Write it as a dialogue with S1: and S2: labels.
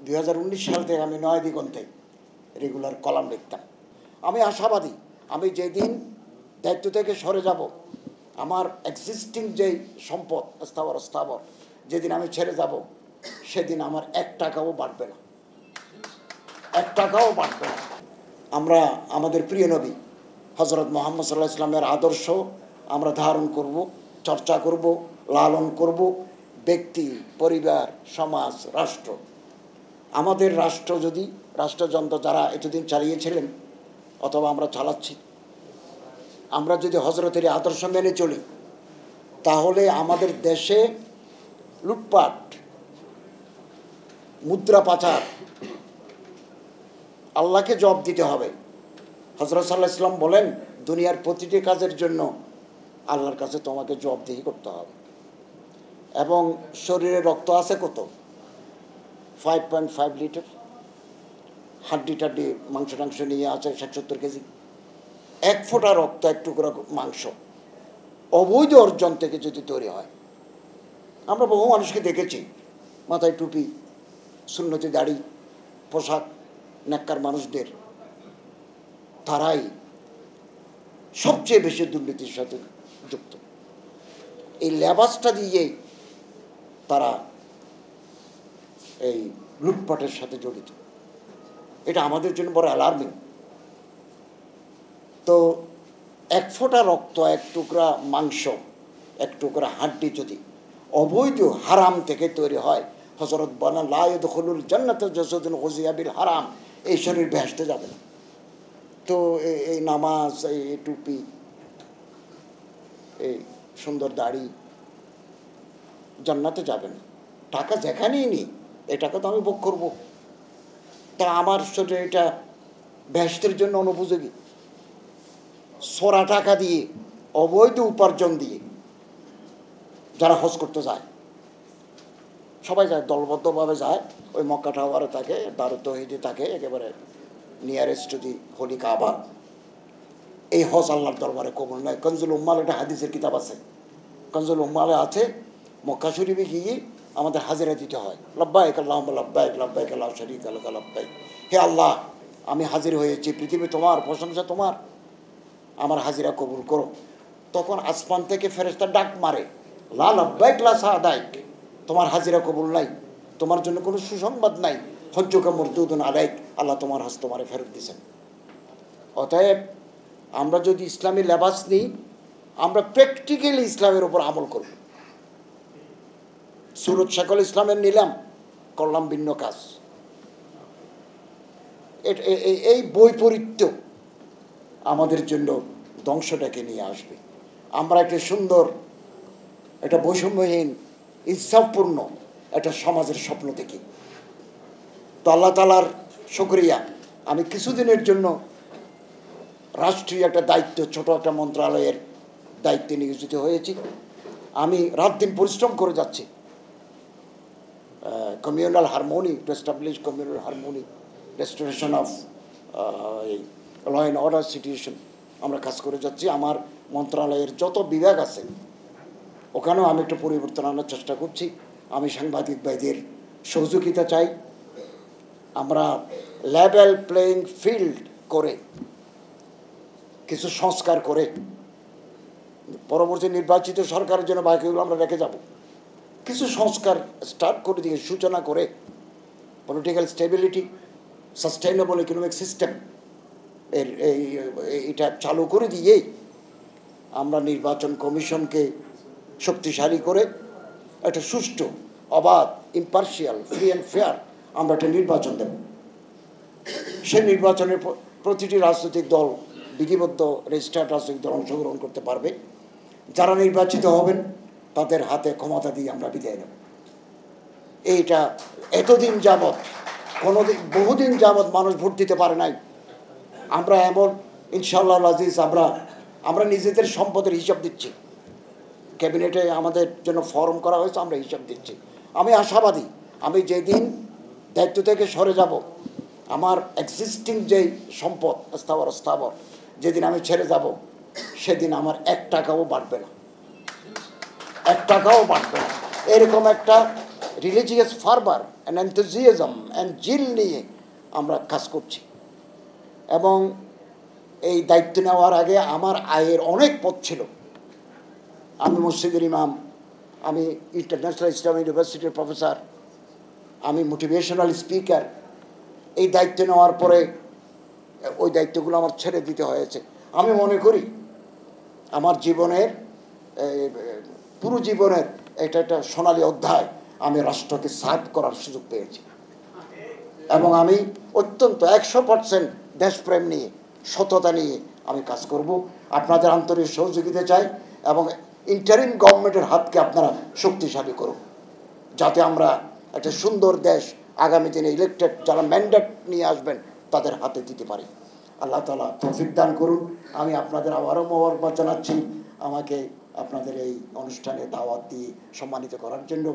S1: 2019 সাল থেকে আমি নয় দিগন্তে রেগুলার কলাম লিখতাম। আমি আশাবাদী, আমি যেদিন দায়িত্ব থেকে সরে যাব, আমার এক্সিস্টিং যেই সম্পদ স্থাবর যেদিন আমি ছেড়ে যাব, সেদিন আমার 1 টাকাও বাড়বে না, 1 টাকাও বাড়বে না। আমরা আমাদের প্রিয় নবী হযরত মুহাম্মদ সাল্লাল্লাহু আলাইহি ওয়াসাল্লামের আদর্শ আমরা ধারণ করব, চর্চা করব, লালন করব। ব্যক্তি, পরিবার, সমাজ, রাষ্ট্র, আমাদের রাষ্ট্র যদি রাষ্ট্রযন্ত্র যারা এতদিন চালিয়েছিলেন অথবা আমরা চালাচ্ছি, আমরা যদি হযরতের আদর্শ মেনে চলি, তাহলে আমাদের দেশে লুটপাট, মুদ্রা পাচার, আল্লাহকে জবাব দিতে হবে। হযরত সাল্লাল্লাহু আলাইহি ওয়াসাল্লাম বলেন, দুনিয়ার প্রতিটি কাজের জন্য আল্লাহর কাছে তোমাকে জবাবদিহি করতে হবে। এবং শরীরে রক্ত আছে কত? 5.5 লিটার। হাড্ডি টাড্ডি মাংস টাংস নিয়ে আছে 60-70 কেজি। 1 ফোঁটা রক্ত, 1 টুকরা মাংস অবৈধ অর্জন থেকে যদি তৈরি হয়। আমরা বহু মানুষকে দেখেছি, মাথায় টুপি, সুন্নতি দাড়ি, পোশাক, নেককার মানুষদের, তারাই সবচেয়ে বেশি দুর্নীতির সাথে যুক্ত। এই লেবাসটা দিয়েই তারা এই লুটপাটের সাথে জড়িত। এটা আমাদের জন্য বড় অ্যালার্মিং। তো 1 ফোঁটা রক্ত, 1 টুকরা মাংস, 1 টুকরা হাড্ডি যদি অবৈধ হারাম থেকে তৈরি হয়, হযরত বলেন লা ইয়াদখুলুল জান্নাতা জাসাদুন গুযিয়া বিল হারাম, এই শরীর বেহেশতে যাবে না। তো এই নামাজ, এই টুপি, এই সুন্দর দাড়ি জান্নাতে যাবে না। টাকা যেখানেই নিই, এই টাকা তো আমি ভোগ করবো, তা আমার শরীরে এটা বেহেশতের জন্য অনুপযোগী। সোরা টাকা দিয়ে, অবৈধ উপার্জন দিয়ে যারা হজ করতে যায়, সবাই যায়, দলবদ্ধভাবে যায়, ওই মক্কা টাওয়ারে থাকে, দারুত তৌহিদে থাকে, একেবারে নিয়ারেস্ট যদি হোলি কাবা। এই হজ আল্লাহর দরবারে কবুল নয়। কনজুল উম্মাল, একটা হাদিসের কিতাব আছে, কনজুল উম্মালে আছে, মক্কা শরীফে গিয়ে আমাদের হাজিরা দিতে হয়। লাব্বাইক আল্লাহুম্মা লাব্বাইক, লাব্বাইক লা শারীকা লাকা লাব্বাইক। হে আল্লাহ, আমি হাজির হয়েছি, পৃথিবী তোমার, প্রশংসা তোমার, আমার হাজিরা কবুল করো। তখন আসমান থেকে ফেরেশতা ডাক মারে, লা লাব্বাইক লা সাদাইক, তোমার হাজিরা কবুল নাই, তোমার জন্য কোনো সুসংবাদ নাই, হজ্জুকা মরদুদুন আলাইক, আল্লাহ তোমার হজ তোমারে ফেরত দিয়েছেন। অতএব আমরা যদি ইসলামী লেবাস নিই, আমরা প্র্যাকটিক্যালি ইসলামের উপর আমল করব। সুরত শেখুল ইসলামের নিলাম, করলাম ভিন্ন কাজ। এই বৈপরীত্য আমাদের জন্য ধ্বংসটাকে নিয়ে আসবে। আমরা একটা সুন্দর, একটা বৈষম্যহীন, ইনসাফপূর্ণ একটা সমাজের স্বপ্ন দেখি। তো আল্লাহ তাআলার শুকরিয়া, আমি কিছুদিনের জন্য রাষ্ট্রীয় একটা দায়িত্ব, ছোট একটা মন্ত্রণালয়ের দায়িত্বে নিয়োজিত হয়েছি। আমি রাত দিন পরিশ্রম করে যাচ্ছি। Communal harmony, to establish communal harmony, restoration of law and order situation, আমরা কাজ করে যাচ্ছি। আমার মন্ত্রণালয়ের যত বিভাগ আছে, ওখানেও আমি একটু পরিবর্তন আনার চেষ্টা করছি। আমি সাংবাদিক ভাইদের সহযোগিতা চাই। আমরা লেভেল প্লেয়িং ফিল্ড করে, কিছু সংস্কার করে, পরবর্তী নির্বাচিত সরকারের জন্য বাকিগুলো আমরা রেখে যাব। কিছু সংস্কার স্টার্ট করে দিয়ে, সূচনা করে, political stability, sustainable economic system এটা চালু করে দিয়েই আমরা নির্বাচন কমিশনকে শক্তিশালী করে একটা সুষ্ঠু, অবাধ, ইম্পার্শিয়াল, ফ্রি অ্যান্ড ফেয়ার আমরা একটা নির্বাচন দেব। সেই নির্বাচনের প্রতিটি রাজনৈতিক দল, বিধিবদ্ধ রেজিস্টার্ড রাজনৈতিক দল অংশগ্রহণ করতে পারবে। যারা নির্বাচিত হবেন তাদের হাতে ক্ষমতা দিয়ে আমরা বিদায় নেব। এইটা এতদিন যাবৎ, বহুদিন যাবৎ মানুষ ভোট দিতে পারে নাই। আমরা এমন ইনশাআল্লাহ আজিজ, আমরা নিজেদের সম্পদের হিসাব দিচ্ছি। ক্যাবিনেটে আমাদের জন্য ফর্ম করা হয়েছে, আমরা হিসাব দিচ্ছি। আমি আশাবাদী, আমি যেদিন দায়িত্ব থেকে সরে যাব, আমার এক্সিস্টিং যেই সম্পদ স্থাবর যেদিন আমি ছেড়ে যাব, সেদিন আমার 1 টাকাও বাড়বে না, 1 টাকাও বাড়বে না। এরকম একটা রিলিজিয়াস ফারবার, এনথুজিয়াজম অ্যান্ড জিল নিয়ে আমরা কাজ করছি। এবং এই দায়িত্ব নেওয়ার আগে আমার আয়ের অনেক পথ ছিল। আমি মসজিদের ইমাম, আমি ইন্টারন্যাশনাল ইসলাম ইউনিভার্সিটির প্রফেসর, আমি মোটিভেশনাল স্পিকার। এই দায়িত্ব নেওয়ার পরে ওই দায়িত্বগুলো আমার ছেড়ে দিতে হয়েছে। আমি মনে করি আমার জীবনের পুরো জীবনের এটা একটা সোনালী অধ্যায়। আমি রাষ্ট্রকে সার্ভ করার সুযোগ পেয়েছি এবং আমি অত্যন্ত 100% দেশপ্রেম নিয়ে, সততা নিয়ে আমি কাজ করব। আপনাদের আন্তরিক সহযোগিতা চাই এবং ইন্টারিম গভর্নমেন্টের হাতকে আপনারা শক্তিশালী করুন, যাতে আমরা একটা সুন্দর দেশ আগামী দিনে ইলেকটেড যারা ম্যান্ডেট নিয়ে আসবেন তাদের হাতে দিতে পারি। আল্লাহ তাআলা তৌফিক দান করুন। আমি আপনাদের আবারও মোবারকবাদ জানাচ্ছি আমাকে আপনাদের এই অনুষ্ঠানে দাওয়াত দিয়ে সম্মানিত করার জন্য।